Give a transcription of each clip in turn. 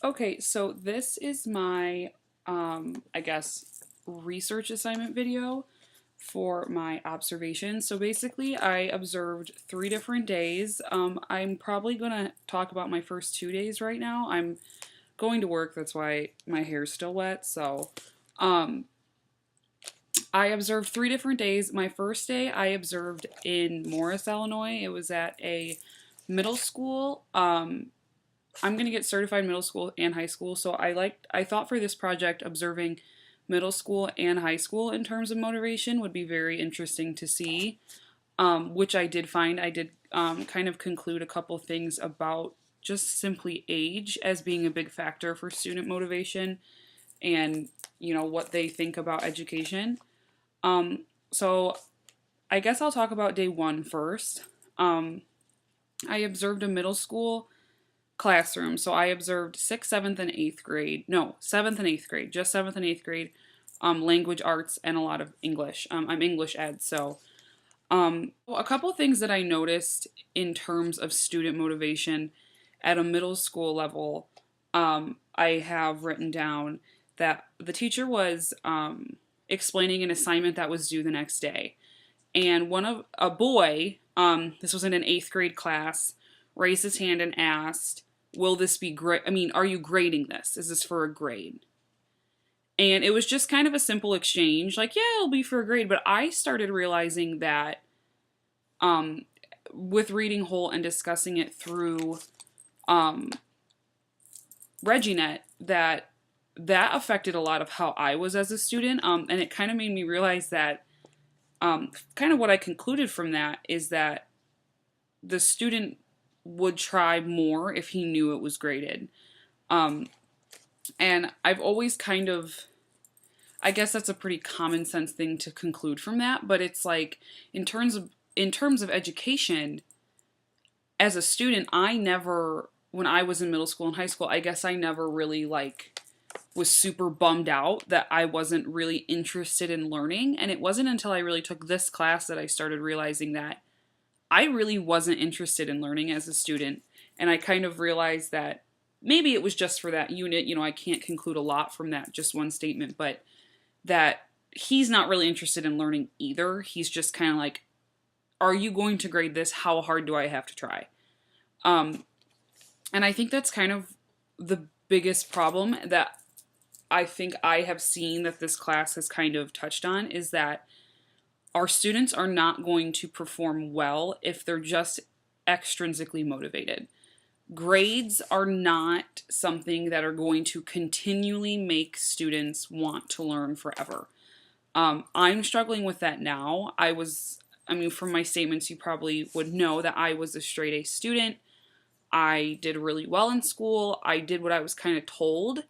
Okay, so this is my, I guess, research assignment video for my observation. So basically, I observed 3 different days. I'm probably going to talk about my first 2 days right now. I'm going to work, that's why my hair's still wet. So, um, I observed 3 different days. My first day I observed in Morris, Illinois. It was at a middle school. I'm going to get certified middle school and high school. So I thought for this project observing middle school and high school in terms of motivation would be very interesting to see, which I did find. I did kind of conclude a couple things about just simply age as being a big factor for student motivation and, what they think about education. So I guess I'll talk about day one first. I observed a middle school classroom. So I observed 6th, 7th, and 8th grade. No, 7th and 8th grade. Just 7th and 8th grade. Language arts and a lot of English. I'm English ed, so a couple things that I noticed in terms of student motivation at a middle school level. I have written down that the teacher was explaining an assignment that was due the next day, and a boy, this was in an 8th grade class, raised his hand and asked, will this be great? I mean, are you grading this? Is this for a grade? And it was just kind of a simple exchange, like, yeah, it'll be for a grade. But I started realizing that with reading whole and discussing it through ReggieNet, that affected a lot of how I was as a student. And it kind of made me realize that kind of what I concluded from that is that the student would try more if he knew it was graded. And I've always kind of, I guess that's a pretty common sense thing to conclude from that, but it's like in terms of education, as a student, when I was in middle school and high school, I guess I never really was super bummed out that I wasn't really interested in learning. And it wasn't until I really took this class that I started realizing that I really wasn't interested in learning as a student. And I kind of realized that maybe it was just for that unit. I can't conclude a lot from that just one statement, but that he's not really interested in learning either. He's just kind of like, are you going to grade this? How hard do I have to try? And I think that's kind of the biggest problem that I think I have seen that this class has kind of touched on, is that our students are not going to perform well if they're just extrinsically motivated. Grades are not something that are going to continually make students want to learn forever. I'm struggling with that now. From my statements, you probably would know that I was a straight A student. I did really well in school. I did what I was kind of told,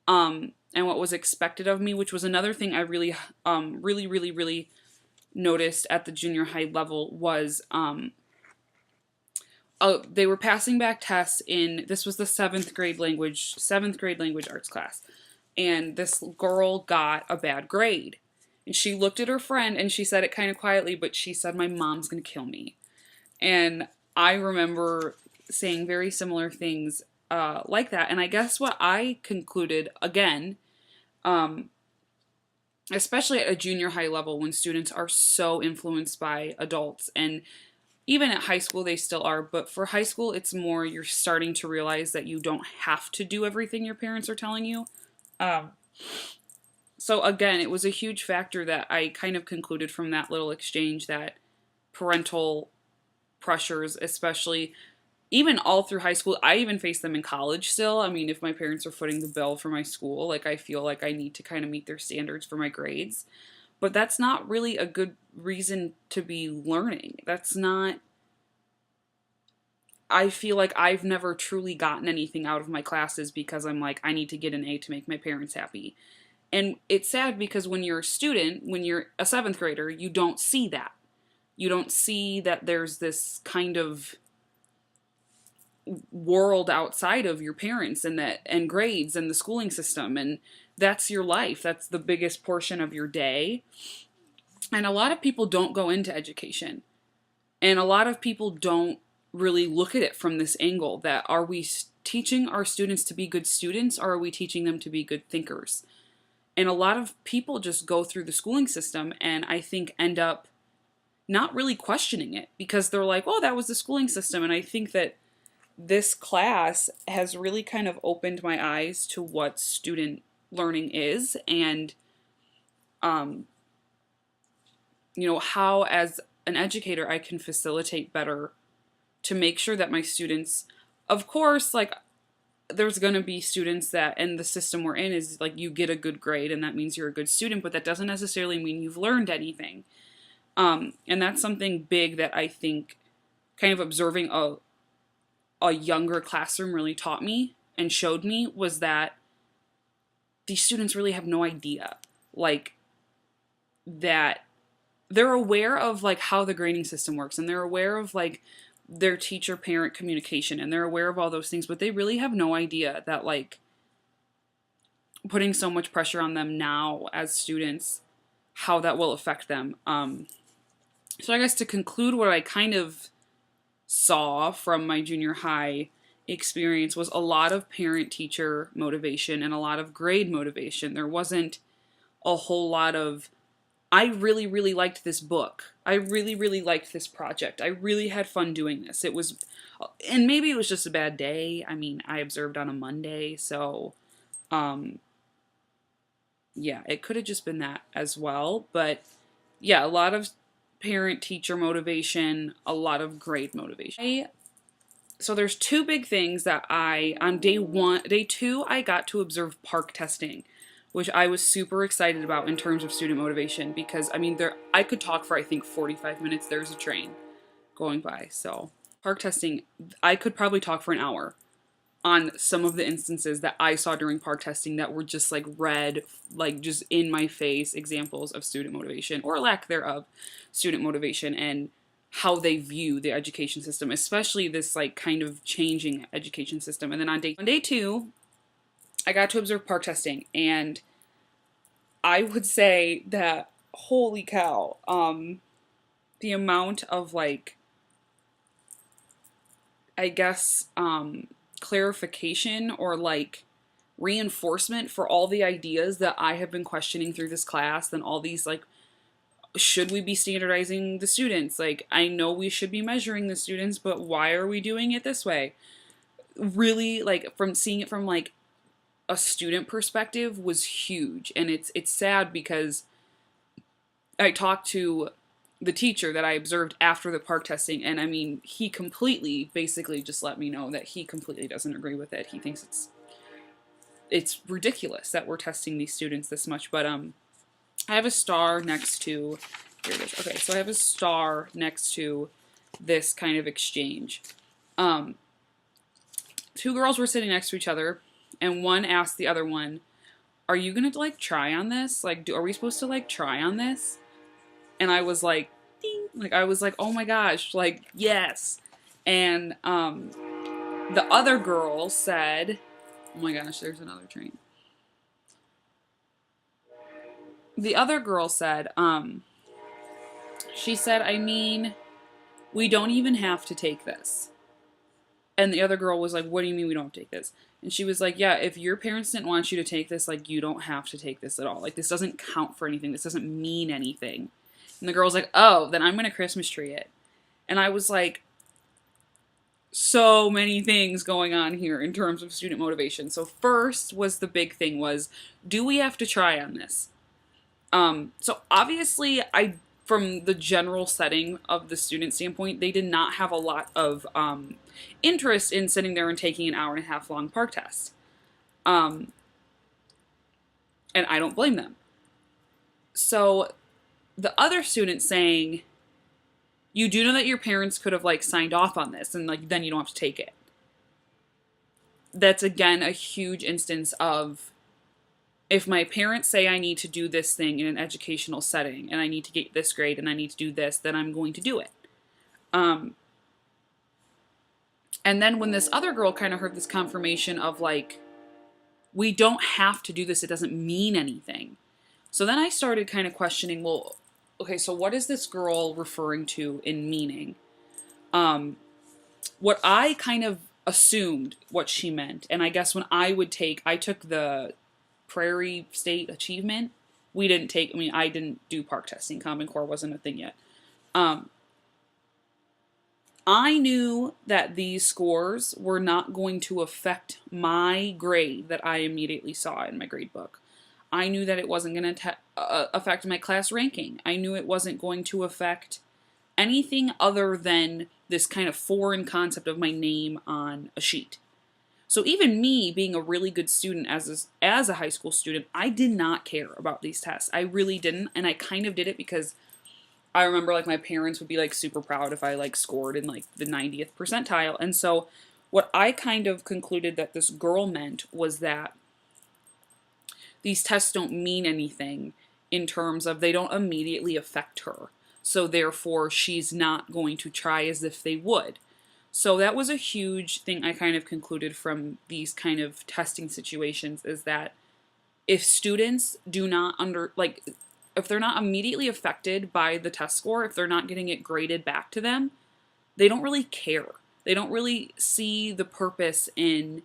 and what was expected of me, which was another thing I really, really noticed at the junior high level was they were passing back tests this was the 7th grade language arts class, and this girl got a bad grade, and she looked at her friend and she said it kind of quietly, but she said, my mom's gonna kill me. And I remember saying very similar things like that. And I guess what I concluded, again, especially at a junior high level when students are so influenced by adults, and even at high school they still are, but for high school it's more you're starting to realize that you don't have to do everything your parents are telling you. So again, it was a huge factor that I kind of concluded from that little exchange, that parental pressures, especially even all through high school, I even face them in college still. I mean, if my parents are footing the bill for my school, I feel like I need to kind of meet their standards for my grades. But that's not really a good reason to be learning. I feel like I've never truly gotten anything out of my classes because I'm like, I need to get an A to make my parents happy. And it's sad because when you're a student, when you're a 7th grader, you don't see that. You don't see that there's this kind of world outside of your parents and grades and the schooling system, and that's your life. That's the biggest portion of your day. And a lot of people don't go into education, and a lot of people don't really look at it from this angle, that are we teaching our students to be good students, or are we teaching them to be good thinkers? And a lot of people just go through the schooling system and I think end up not really questioning it because they're like, oh, that was the schooling system. And I think that this class has really kind of opened my eyes to what student learning is and, how as an educator I can facilitate better to make sure that my students, of course, like, there's going to be students that, and the system we're in is like you get a good grade and that means you're a good student, but that doesn't necessarily mean you've learned anything. And that's something big that I think kind of observing a younger classroom really taught me and showed me was that these students really have no idea, like, that they're aware of like how the grading system works and they're aware of like their teacher-parent communication and they're aware of all those things, but they really have no idea that like putting so much pressure on them now as students, how that will affect them. So I guess to conclude, what I kind of saw from my junior high experience was a lot of parent-teacher motivation and a lot of grade motivation. There wasn't a whole lot of, I really, really liked this book. I really, really liked this project. I really had fun doing this. It was, and maybe it was just a bad day. I mean, I observed on a Monday, so, yeah, it could have just been that as well. But, yeah, a lot of parent-teacher motivation, a lot of grade motivation. So there's two big things that on day two, I got to observe park testing, which I was super excited about in terms of student motivation because, I mean, I could talk for, I think, 45 minutes. There's a train going by. So park testing, I could probably talk for an hour on some of the instances that I saw during park testing that were just like red, like just in my face examples of student motivation or lack thereof student motivation and how they view the education system, especially this like kind of changing education system. And then on day two, I got to observe park testing, and I would say that, holy cow, the amount of like, I guess, clarification or like reinforcement for all the ideas that I have been questioning through this class, and all these like, should we be standardizing the students? Like, I know we should be measuring the students, but why are we doing it this way? Really, like, from seeing it from like a student perspective was huge. And it's sad because I talked to the teacher that I observed after the park testing, and I mean, he completely basically just let me know that he completely doesn't agree with it. He thinks it's ridiculous that we're testing these students this much. But I have a star next to, here it is. Okay, so I have a star next to this kind of exchange. Two girls were sitting next to each other, and one asked the other one, are you gonna like try on this? Like, are we supposed to like try on this? And I was like, ding. Like, I was like, oh my gosh, like, yes. And the other girl said, oh my gosh, there's another train. The other girl said, she said, I mean, we don't even have to take this. And the other girl was like, what do you mean we don't take this? And she was like, yeah, if your parents didn't want you to take this, like, you don't have to take this at all. Like, this doesn't count for anything. This doesn't mean anything. And the girl was like, oh, then I'm going to Christmas tree it. And I was like, so many things going on here in terms of student motivation. So first was the big thing was, do we have to try on this? So obviously, from the general setting of the student standpoint, they did not have a lot of interest in sitting there and taking an hour and a half long park test. And I don't blame them. So the other student saying, you do know that your parents could have like signed off on this and like then you don't have to take it. That's again a huge instance of, if my parents say I need to do this thing in an educational setting and I need to get this grade and I need to do this, then I'm going to do it. And then when this other girl kind of heard this confirmation of like, we don't have to do this, it doesn't mean anything. So then I started kind of questioning, well, okay, so what is this girl referring to in meaning? What I kind of assumed what she meant. And I guess when I took the Prairie State Achievement. We didn't take, I mean, I didn't do park testing. Common Core wasn't a thing yet. I knew that these scores were not going to affect my grade that I immediately saw in my grade book. I knew that it wasn't going to affect my class ranking. I knew it wasn't going to affect anything other than this kind of foreign concept of my name on a sheet. So even me being a really good student as a high school student, I did not care about these tests. I really didn't, and I kind of did it because I remember like my parents would be like super proud if I like scored in like the 90th percentile. And so what I kind of concluded that this girl meant was that these tests don't mean anything in terms of they don't immediately affect her. So therefore she's not going to try as if they would. So that was a huge thing I kind of concluded from these kind of testing situations, is that if students do not if they're not immediately affected by the test score, if they're not getting it graded back to them, they don't really care. They don't really see the purpose in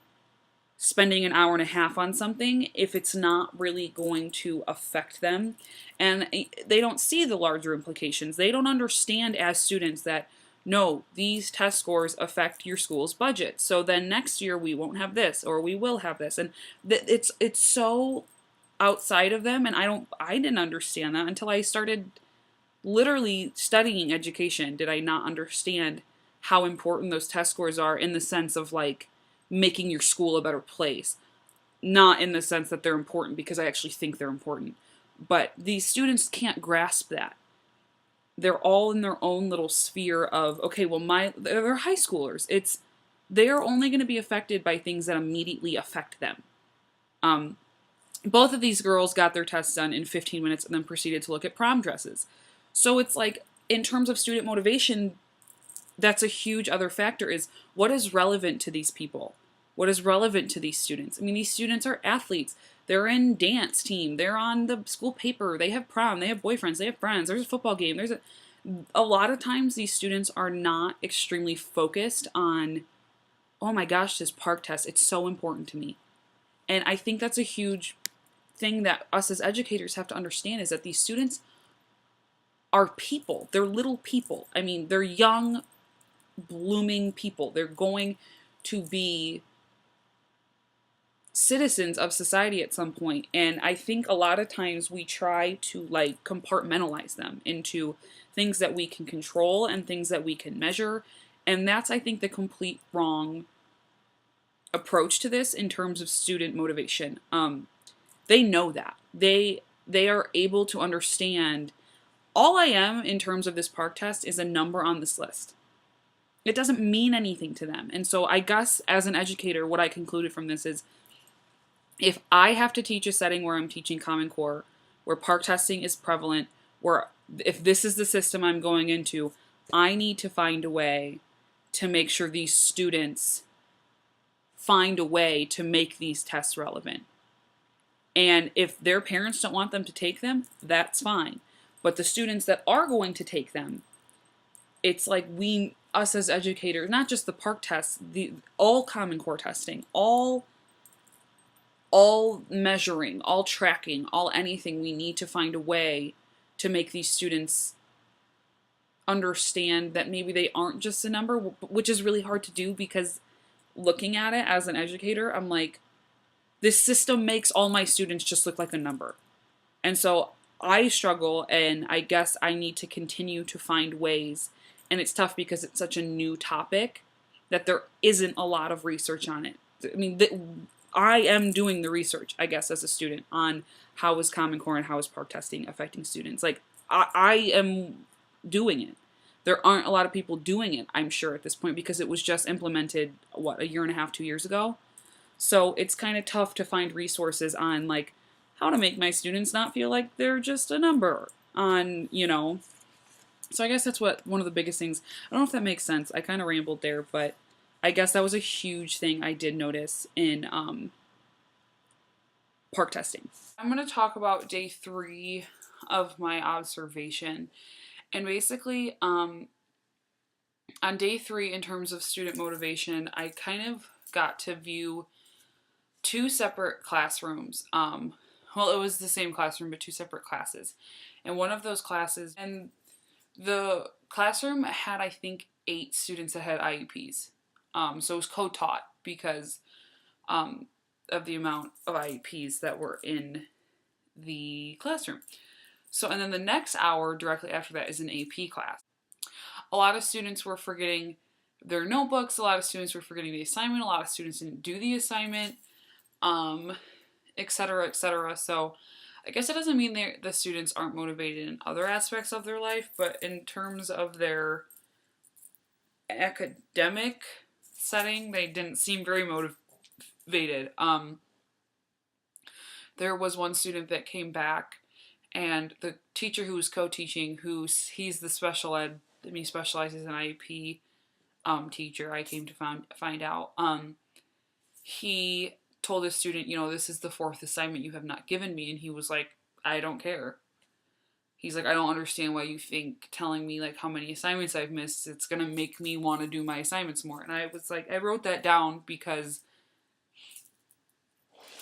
spending an hour and a half on something if it's not really going to affect them. And they don't see the larger implications. They don't understand as students that no, these test scores affect your school's budget. So then next year we won't have this, or we will have this. And it's so outside of them, and I didn't understand that until I started literally studying education. Did I not understand how important those test scores are in the sense of like making your school a better place? Not in the sense that they're important because I actually think they're important. But these students can't grasp that. They're all in their own little sphere of, okay, well, they're high schoolers. They're only going to be affected by things that immediately affect them. Both of these girls got their tests done in 15 minutes and then proceeded to look at prom dresses. So it's like, in terms of student motivation, that's a huge other factor, is what is relevant to these people? What is relevant to these students? I mean, these students are athletes. They're in dance team. They're on the school paper. They have prom. They have boyfriends. They have friends. There's a football game. A lot of times these students are not extremely focused on, oh my gosh, this park test, it's so important to me. And I think that's a huge thing that us as educators have to understand, is that these students are people. They're little people. I mean, they're young, blooming people. They're going to be citizens of society at some point. And I think a lot of times we try to like compartmentalize them into things that we can control and things that we can measure. And that's, I think, the complete wrong approach to this in terms of student motivation. They know that. They are able to understand, all I am in terms of this park test is a number on this list. It doesn't mean anything to them. And so I guess as an educator, what I concluded from this is, if I have to teach a setting where I'm teaching Common Core, where park testing is prevalent, where if this is the system I'm going into, I need to find a way to make sure these students find a way to make these tests relevant. And if their parents don't want them to take them, that's fine. But the students that are going to take them, it's like us as educators, not just the park tests, all Common Core testing, all measuring, all tracking, all anything, we need to find a way to make these students understand that maybe they aren't just a number, which is really hard to do because looking at it as an educator, I'm like, this system makes all my students just look like a number. And so I struggle, and I guess I need to continue to find ways. And it's tough because it's such a new topic that there isn't a lot of research on it. I mean, I am doing the research, I guess, as a student on how is Common Core and how is park testing affecting students. Like, I am doing it. There aren't a lot of people doing it, I'm sure, at this point, because it was just implemented, a year and a half, 2 years ago? So it's kind of tough to find resources on, like, how to make my students not feel like they're just a number on, So I guess that's one of the biggest things. I don't know if that makes sense. I kind of rambled there, but I guess that was a huge thing I did notice in park testing. I'm going to talk about day 3 of my observation. And basically, On day 3, in terms of student motivation, I kind of got to view two separate classrooms. Well, it was the same classroom, but two separate classes. And one of those classes, and the classroom had, I think, 8 students that had IEPs. So it was co-taught because of the amount of IEPs that were in the classroom. So, and then the next hour directly after that is an AP class. A lot of students were forgetting their notebooks. A lot of students were forgetting the assignment. A lot of students didn't do the assignment, etc., etc. So I guess it doesn't mean the students aren't motivated in other aspects of their life, but in terms of their academic setting, they didn't seem very motivated. There was one student that came back, and the teacher who was co-teaching, he's the special ed, he specializes in IEP teacher, I came to find out, he told his student, this is the 4th assignment you have not given me, and he was like, I don't care. He's like, I don't understand why you think telling me like how many assignments I've missed, it's gonna make me want to do my assignments more. And I was like, I wrote that down because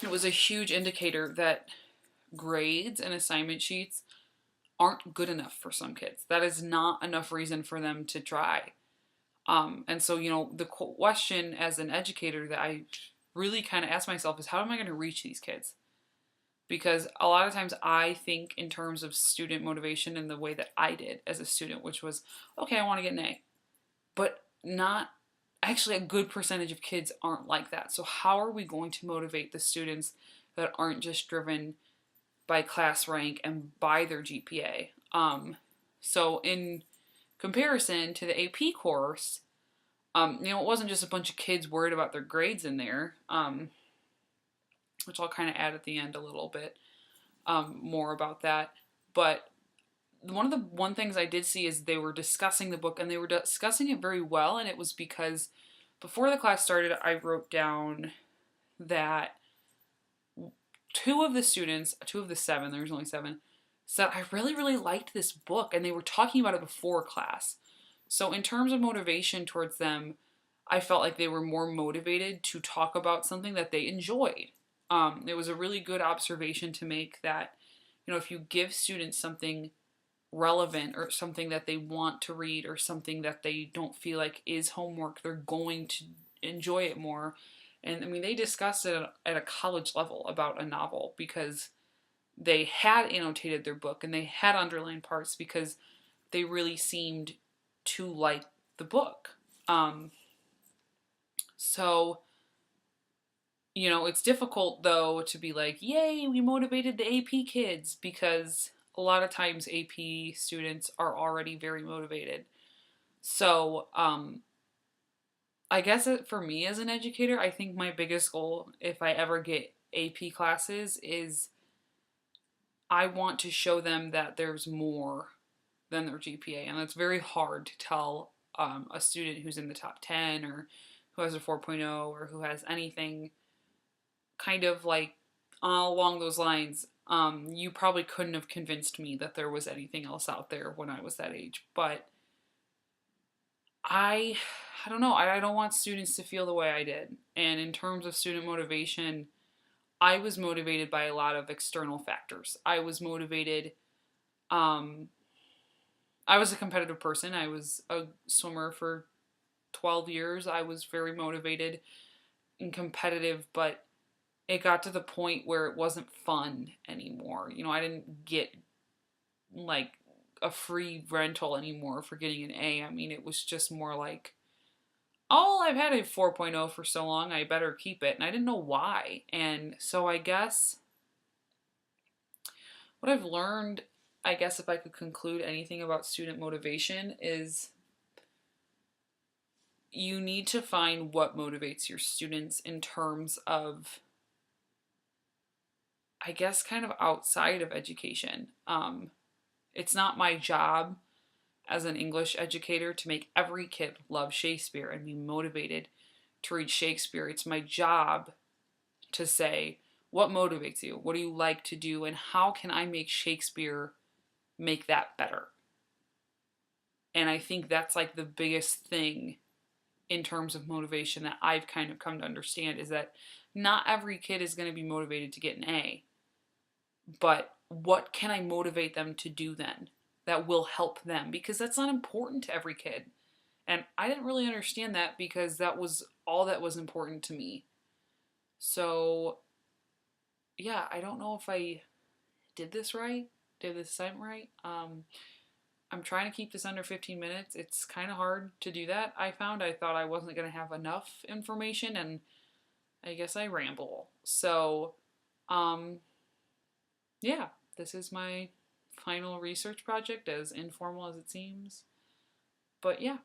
it was a huge indicator that grades and assignment sheets aren't good enough for some kids. That is not enough reason for them to try. And so, the question as an educator that I really kind of ask myself is, how am I going to reach these kids? Because a lot of times I think in terms of student motivation in the way that I did as a student, which was, okay, I want to get an A. But not, actually a good percentage of kids aren't like that. So how are we going to motivate the students that aren't just driven by class rank and by their GPA? So in comparison to the AP course, it wasn't just a bunch of kids worried about their grades in there, which I'll kind of add at the end a little bit more about that. But one things I did see is they were discussing the book, and they were discussing it very well, and it was because before the class started, I wrote down that 2 of the 7, there's only 7, said I really, really liked this book, and they were talking about it before class. So in terms of motivation towards them, I felt like they were more motivated to talk about something that they enjoyed. It was a really good observation to make that, if you give students something relevant or something that they want to read or something that they don't feel like is homework, they're going to enjoy it more. And I mean, they discussed it at a college level about a novel because they had annotated their book and they had underlined parts because they really seemed to like the book. So, it's difficult though to be like, yay, we motivated the AP kids, because a lot of times AP students are already very motivated. So, I guess for me as an educator, I think my biggest goal, if I ever get AP classes, is I want to show them that there's more than their GPA. And that's very hard to tell a student who's in the top 10 or who has a 4.0 or who has anything kind of like along those lines. You probably couldn't have convinced me that there was anything else out there when I was that age. But I don't know. I don't want students to feel the way I did. And in terms of student motivation, I was motivated by a lot of external factors. I was motivated. I was a competitive person. I was a swimmer for 12 years. I was very motivated and competitive, but it got to the point where it wasn't fun anymore. I didn't get like a free rental anymore for getting an A. I mean, it was just more like, oh, I've had a 4.0 for so long, I better keep it. And I didn't know why. And so I guess what I've learned, I guess if I could conclude anything about student motivation, is you need to find what motivates your students in terms of, I guess, kind of outside of education. It's not my job as an English educator to make every kid love Shakespeare and be motivated to read Shakespeare. It's my job to say, what motivates you? What do you like to do? And how can I make Shakespeare make that better? And I think that's like the biggest thing in terms of motivation that I've kind of come to understand, is that not every kid is going to be motivated to get an A. But what can I motivate them to do then that will help them? Because that's not important to every kid. And I didn't really understand that, because that was all that was important to me. So, yeah, I don't know if I did this right, did this assignment right. I'm trying to keep this under 15 minutes. It's kind of hard to do that, I found. I thought I wasn't going to have enough information, and I guess I ramble. So, yeah, this is my final research project, as informal as it seems. But yeah,